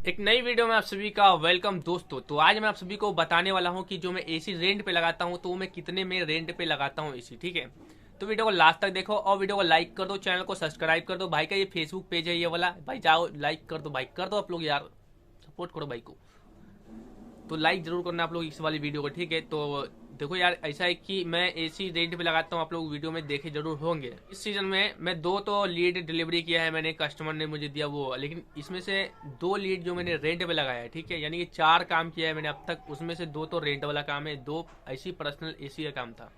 एक नई वीडियो में आप सभी का वेलकम दोस्तों। तो आज मैं आप सभी को बताने वाला हूं कि जो मैं एसी रेंट पे लगाता हूं तो मैं कितने में रेंट पे लगाता हूं एसी। ठीक है, तो वीडियो को लास्ट तक देखो और वीडियो को लाइक कर दो, चैनल को सब्सक्राइब कर दो। भाई का ये फेसबुक पेज है ये वाला, भाई जाओ लाइक कर दो, भाई कर दो आप लोग यार, सपोर्ट करो भाई को। तो लाइक जरूर करना आप लोग इस वाली वीडियो को। ठीक है, तो देखो यार ऐसा है कि मैं एसी रेंट पे लगाता हूँ, आप लोग वीडियो में देखे जरूर होंगे। इस सीजन में मैं दो तो लीड डिलीवरी किया है मैंने, कस्टमर ने मुझे दिया वो, लेकिन इसमें से दो लीड जो मैंने रेंट पे लगाया है, ठीक है, यानी कि 4 काम किया है मैंने अब तक, उसमें से 2 तो रेंट वाला काम है, 2 ऐसी पर्सनल एसी का काम था।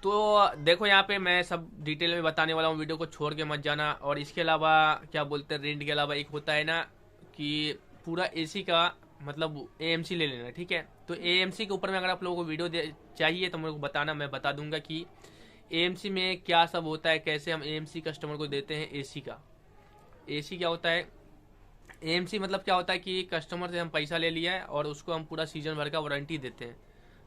तो देखो यहाँ पे मैं सब डिटेल में बताने वाला हूँ, वीडियो को छोड़ के मत जाना। और इसके अलावा क्या बोलते हैं, रेंट के अलावा एक होता है ना कि पूरा एसी का मतलब एएमसी ले लेना। ठीक है, तो एएमसी के ऊपर में अगर आप लोगों को वीडियो चाहिए तो मेरे को बताना, मैं बता दूंगा कि एएमसी में क्या सब होता है, कैसे हम एएमसी कस्टमर को देते हैं एसी का। एसी क्या होता है, एएमसी मतलब क्या होता है कि कस्टमर से हम पैसा ले लिया है और उसको हम पूरा सीजन भर का वारंटी देते हैं।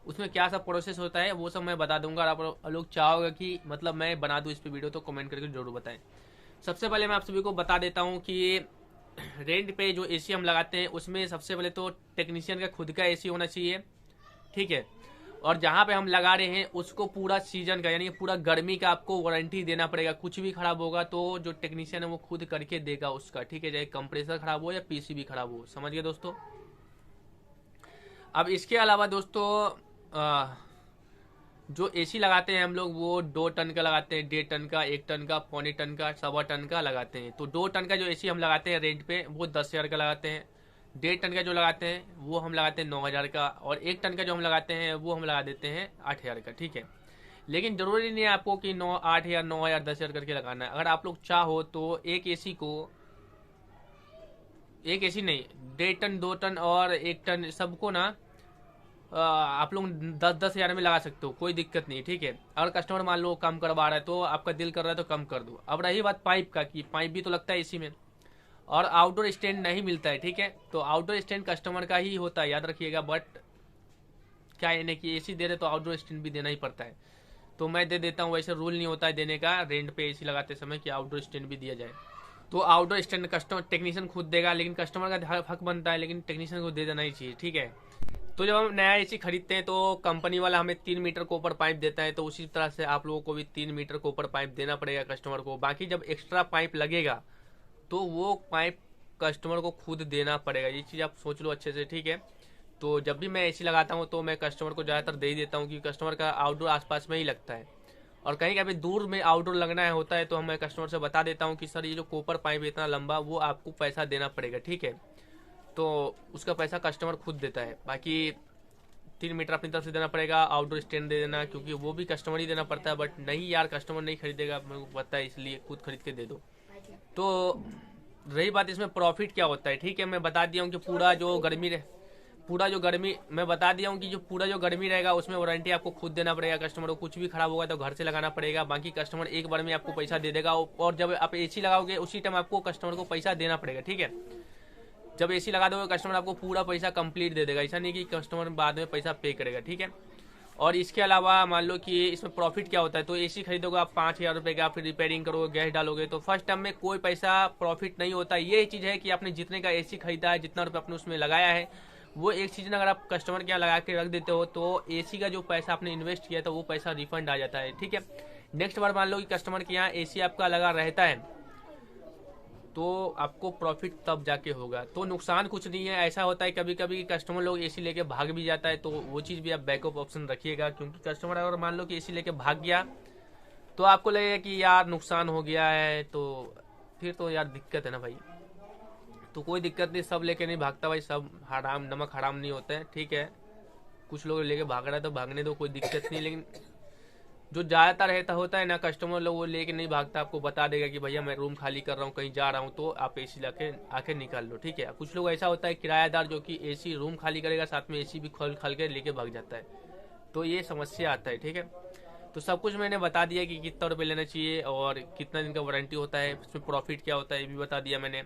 उसमें क्या सब प्रोसेस होता है वो सब मैं बता दूंगा। और आप लोग चाहोगे कि मतलब मैं बना दूं इस पे वीडियो तो कमेंट करके जरूर बताएं। सबसे पहले मैं आप सभी को बता देता हूं कि रेंट पे जो एसी हम लगाते हैं उसमें सबसे पहले तो टेक्नीशियन का खुद का एसी होना चाहिए। ठीक है, और जहां पे हम लगा रहे हैं उसको पूरा सीजन का यानी पूरा गर्मी का आपको वारंटी देना पड़ेगा। कुछ भी खराब होगा तो जो टेक्नीशियन है वो खुद करके देगा उसका। ठीक है, चाहे कंप्रेसर खराब हो या पीसीबी खराब हो, समझ गए दोस्तों। अब इसके अलावा दोस्तों जो एसी लगाते हैं हम लोग वो 2 टन का लगाते हैं, 1.5 टन का, 1 टन का, 1.25 टन का, 1.25 टन का लगाते हैं। तो 2 टन का जो एसी हम लगाते हैं रेंट पे वो 10,000 का लगाते हैं। 1.5 टन का जो लगाते हैं वो हम लगाते हैं 9,000 का, और 1 टन का जो हम लगाते हैं वो हम लगा देते हैं 8,000 का। ठीक है, लेकिन जरूरी नहीं है आपको कि 8,000, 9,000, 10,000 करके लगाना है। अगर आप लोग चाहो तो एक एसी नहीं, 1.5 टन, 2 टन और 1 टन सबको ना आप लोग 10-10 हज़ार में लगा सकते हो, कोई दिक्कत नहीं। ठीक है, अगर कस्टमर मान लो कम करवा रहा है तो आपका दिल कर रहा है तो कम कर दो। अब रही बात पाइप का, कि पाइप भी तो लगता है इसी में, और आउटडोर स्टैंड नहीं मिलता है। ठीक है, तो आउटडोर स्टैंड कस्टमर का ही होता है, याद रखिएगा। बट क्या है कि एसी दे रहे तो आउटडोर स्टैंड भी देना ही पड़ता है, तो मैं दे देता हूँ। वैसे रूल नहीं होता है देने का रेंट पे एसी लगाते समय कि आउटडोर स्टैंड भी दिया जाए। तो आउटडोर स्टैंड कस्टमर टेक्नीशियन खुद देगा, लेकिन कस्टमर का हक बनता है, लेकिन टेक्नीशियन को दे देना ही चाहिए। ठीक है, तो जब हम नया एसी खरीदते हैं तो कंपनी वाला हमें 3 मीटर के ऊपर पाइप देता है, तो उसी तरह से आप लोगों को भी 3 मीटर के ऊपर पाइप देना पड़ेगा कस्टमर को। बाकी जब एक्स्ट्रा पाइप लगेगा तो वो पाइप कस्टमर को खुद देना पड़ेगा, ये चीज़ आप सोच लो अच्छे से। ठीक है, तो जब भी मैं एसी लगाता हूँ तो मैं कस्टमर को ज़्यादातर दे ही देता हूँ, क्योंकि कस्टमर का आउटडोर आसपास में ही लगता है, और कहीं कभी दूर में आउटडोर लगना है होता है तो मैं कस्टमर से बता देता हूँ कि सर ये जो कॉपर पाइप है इतना लंबा, वो आपको पैसा देना पड़ेगा। ठीक है, तो उसका पैसा कस्टमर खुद देता है। बाकी 3 मीटर अपनी तरफ से देना पड़ेगा, आउटडोर स्टैंड दे देना, क्योंकि वो भी कस्टमर ही देना पड़ता है। बट नहीं यार, कस्टमर नहीं खरीदेगा, मेरे को पता है, इसलिए खुद खरीद के दे दो। तो रही बात इसमें प्रॉफिट क्या होता है, ठीक है, मैं बता दिया हूँ कि मैं बता दिया हूँ कि जो पूरा जो गर्मी रहेगा उसमें वारंटी आपको खुद देना पड़ेगा कस्टमर को। कुछ भी खराब होगा तो घर से लगाना पड़ेगा, बाकी कस्टमर एक बार में आपको पैसा दे देगा। और जब आप एसी लगाओगे उसी टाइम आपको कस्टमर को पैसा देना पड़ेगा। ठीक है, जब एसी लगा दोगे कस्टमर आपको पूरा पैसा कंप्लीट दे देगा, ऐसा नहीं कि कस्टमर बाद में पैसा पे करेगा। ठीक है, और इसके अलावा मान लो कि इसमें प्रॉफिट क्या होता है, तो एसी खरीदोगे आप 5,000 रुपये का, फिर रिपेयरिंग करोगे, गैस डालोगे, तो फर्स्ट टाइम में कोई पैसा प्रॉफिट नहीं होता। ये चीज़ है कि आपने जितने का एसी खरीदा है, जितना रुपये आपने उसमें लगाया है, वो एक सीजन अगर आप कस्टमर के यहाँ लगा के रख देते हो तो एसी का जो पैसा आपने इन्वेस्ट किया था वो पैसा रिफंड आ जाता है। ठीक है, नेक्स्ट बार मान लो कि कस्टमर के यहाँ एसी आपका लगा रहता है तो आपको प्रॉफिट तब जाके होगा। तो नुकसान कुछ नहीं है। ऐसा होता है कभी कभी कस्टमर लोग एसी लेके भाग भी जाता है, तो वो चीज़ भी आप बैकअप ऑप्शन रखिएगा, क्योंकि कस्टमर अगर मान लो कि एसी लेके भाग गया तो आपको लगेगा कि यार नुकसान हो गया है, तो फिर तो यार दिक्कत है ना भाई। तो कोई दिक्कत नहीं, सब लेके नहीं भागता भाई, सब हराम, नमक हराम नहीं होता है। ठीक है, कुछ लोग लेके भाग रहा है तो भागने दो, कोई दिक्कत नहीं। लेकिन जो ज़्यादातर रहता होता है ना कस्टमर लोग, वो लेके नहीं भागता, आपको बता देगा कि भैया मैं रूम खाली कर रहा हूँ, कहीं जा रहा हूँ, तो आप एसी लाके आके निकाल लो। ठीक है, कुछ लोग ऐसा होता है किराएदार जो कि एसी रूम खाली करेगा साथ में एसी भी खोल खाल के लेके भाग जाता है, तो ये समस्या आता है। ठीक है, तो सब कुछ मैंने बता दिया कि कितना रुपये लेना चाहिए और कितना दिन का वारंटी होता है, इसमें प्रॉफिट क्या होता है ये भी बता दिया मैंने।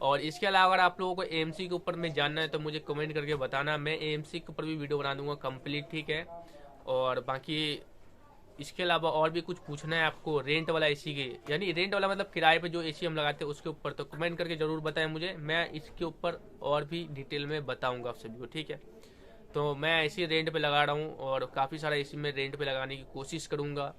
और इसके अलावा अगर आप लोगों को एएमसी के ऊपर में जानना है तो मुझे कमेंट करके बताना, मैं एएमसी के ऊपर भी वीडियो बना दूंगा कंप्लीट। ठीक है, और बाकी इसके अलावा और भी कुछ पूछना है आपको रेंट वाला एसी के, यानी रेंट वाला मतलब किराए पे जो एसी हम लगाते हैं उसके ऊपर, तो कमेंट करके ज़रूर बताएं मुझे, मैं इसके ऊपर और भी डिटेल में बताऊंगा आप सभी को, ठीक है। तो मैं एसी रेंट पे लगा रहा हूँ और काफ़ी सारा एसी में रेंट पे लगाने की कोशिश करूँगा।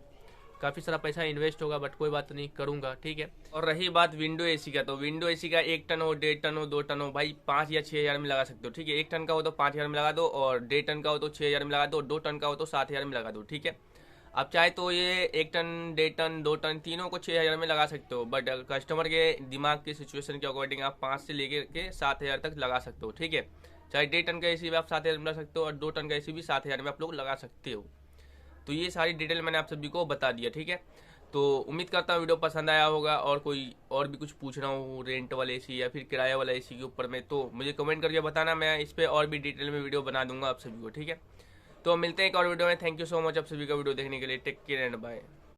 काफ़ी सारा पैसा इन्वेस्ट होगा बट कोई बात नहीं, करूँगा, ठीक है। और रही बात विंडो एसी का, तो विंडो एसी का 1 टन हो, 1.5 टन हो, 2 टन हो, भाई 5 या 6 हज़ार में लगा सकते हो, ठीक है। 1 टन का हो तो 5 हज़ार में लगा दो, और 1.5 टन का हो तो 6 हज़ार में लगा दो, 2 टन का हो तो 7 हज़ार में लगा दो, ठीक है। आप चाहे तो ये 1 टन, 1.5 टन, 2 टन तीनों को 6 हज़ार में लगा सकते हो, बट कस्टमर के दिमाग की सिचुएशन के अकॉर्डिंग आप 5 से लेकर के 7 हज़ार तक लगा सकते हो, ठीक है। चाहे 1.5 टन का एसी भी आप 7 हज़ार में लगा सकते हो, और 2 टन का एसी भी 7 हज़ार में आप लोग लगा सकते हो। तो ये सारी डिटेल मैंने आप सभी को बता दिया, ठीक है। तो उम्मीद करता हूँ वीडियो पसंद आया होगा, और कोई और भी कुछ पूछना हो रेंट वाले एसी या फिर किराए वाला एसी के ऊपर में, तो मुझे कमेंट करके बताना, मैं इस पर और भी डिटेल में वीडियो बना दूंगा आप सभी को, ठीक है। तो मिलते हैं एक और वीडियो में। थैंक यू सो मच आप सभी का वीडियो देखने के लिए। Take care and bye.